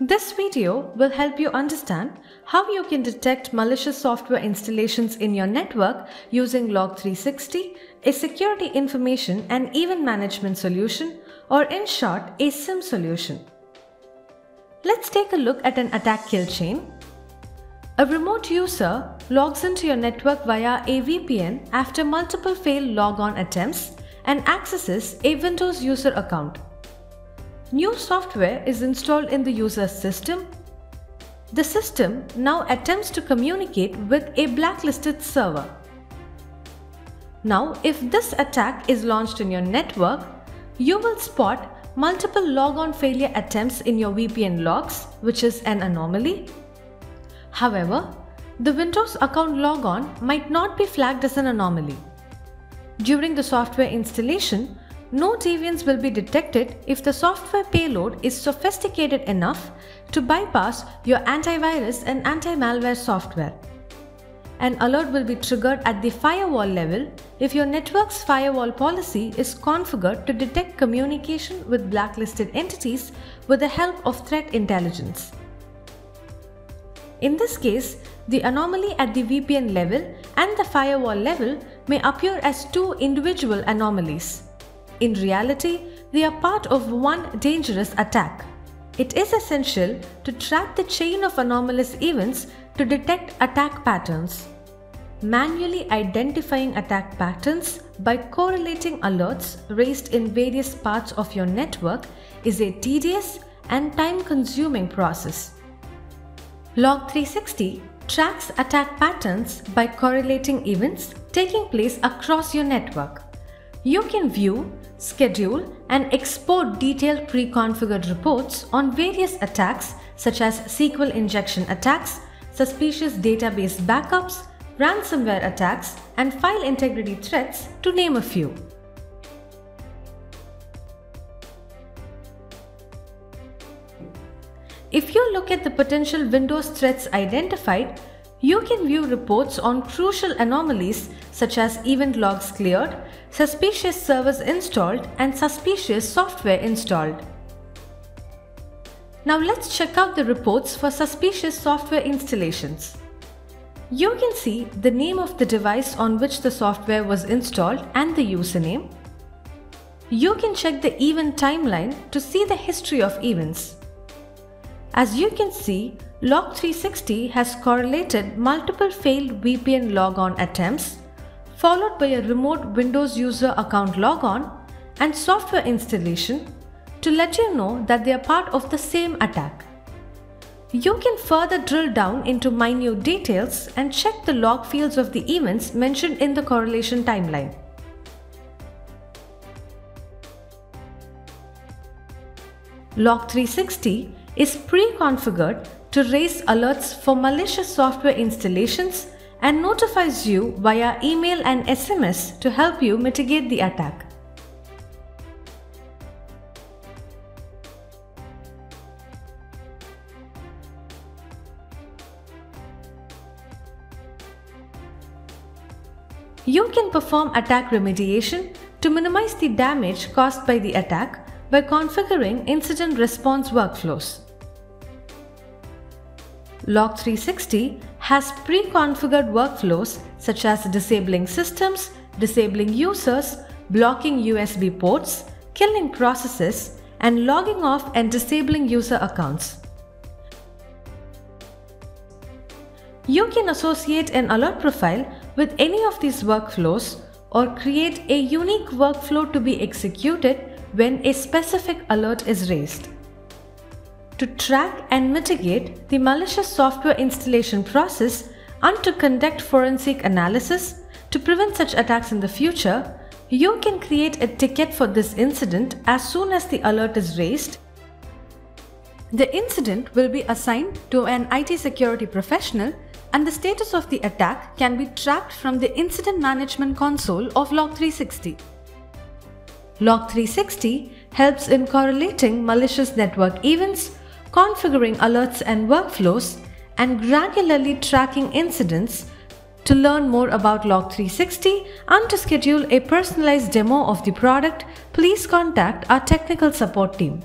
This video will help you understand how you can detect malicious software installations in your network using Log360, a security information and event management solution, or in short, a SIEM solution. Let's take a look at an attack kill chain. A remote user logs into your network via a VPN after multiple failed logon attempts and accesses a Windows user account. New software is installed in the user's system. The system now attempts to communicate with a blacklisted server. Now, if this attack is launched in your network, you will spot multiple logon failure attempts in your VPN logs, which is an anomaly. However, the Windows account logon might not be flagged as an anomaly. During the software installation, no deviance will be detected if the software payload is sophisticated enough to bypass your antivirus and anti-malware software. An alert will be triggered at the firewall level if your network's firewall policy is configured to detect communication with blacklisted entities with the help of threat intelligence. In this case, the anomaly at the VPN level and the firewall level may appear as two individual anomalies. In reality, they are part of one dangerous attack. It is essential to track the chain of anomalous events to detect attack patterns. Manually identifying attack patterns by correlating alerts raised in various parts of your network is a tedious and time-consuming process. Log360 tracks attack patterns by correlating events taking place across your network. You can view, schedule, and export detailed pre-configured reports on various attacks such as SQL injection attacks, suspicious database backups, ransomware attacks, and file integrity threats, to name a few. If you look at the potential Windows threats identified, you can view reports on crucial anomalies such as event logs cleared, suspicious servers installed, and suspicious software installed. Now let's check out the reports for suspicious software installations. You can see the name of the device on which the software was installed and the username. You can check the event timeline to see the history of events. As you can see, Log360 has correlated multiple failed VPN logon attempts, followed by a remote Windows user account logon and software installation to let you know that they are part of the same attack. You can further drill down into minute details and check the log fields of the events mentioned in the correlation timeline. Log360 is pre-configured to raise alerts for malicious software installations and notifies you via email and SMS to help you mitigate the attack. You can perform attack remediation to minimize the damage caused by the attack by configuring incident response workflows. Log360 has pre-configured workflows such as disabling systems, disabling users, blocking USB ports, killing processes, and logging off and disabling user accounts. You can associate an alert profile with any of these workflows or create a unique workflow to be executed when a specific alert is raised. To track and mitigate the malicious software installation process and to conduct forensic analysis to prevent such attacks in the future, you can create a ticket for this incident as soon as the alert is raised. The incident will be assigned to an IT security professional and the status of the attack can be tracked from the Incident Management Console of Log360. Log360 helps in correlating malicious network events, configuring alerts and workflows, and granularly tracking incidents. To learn more about Log360 and to schedule a personalized demo of the product, please contact our technical support team.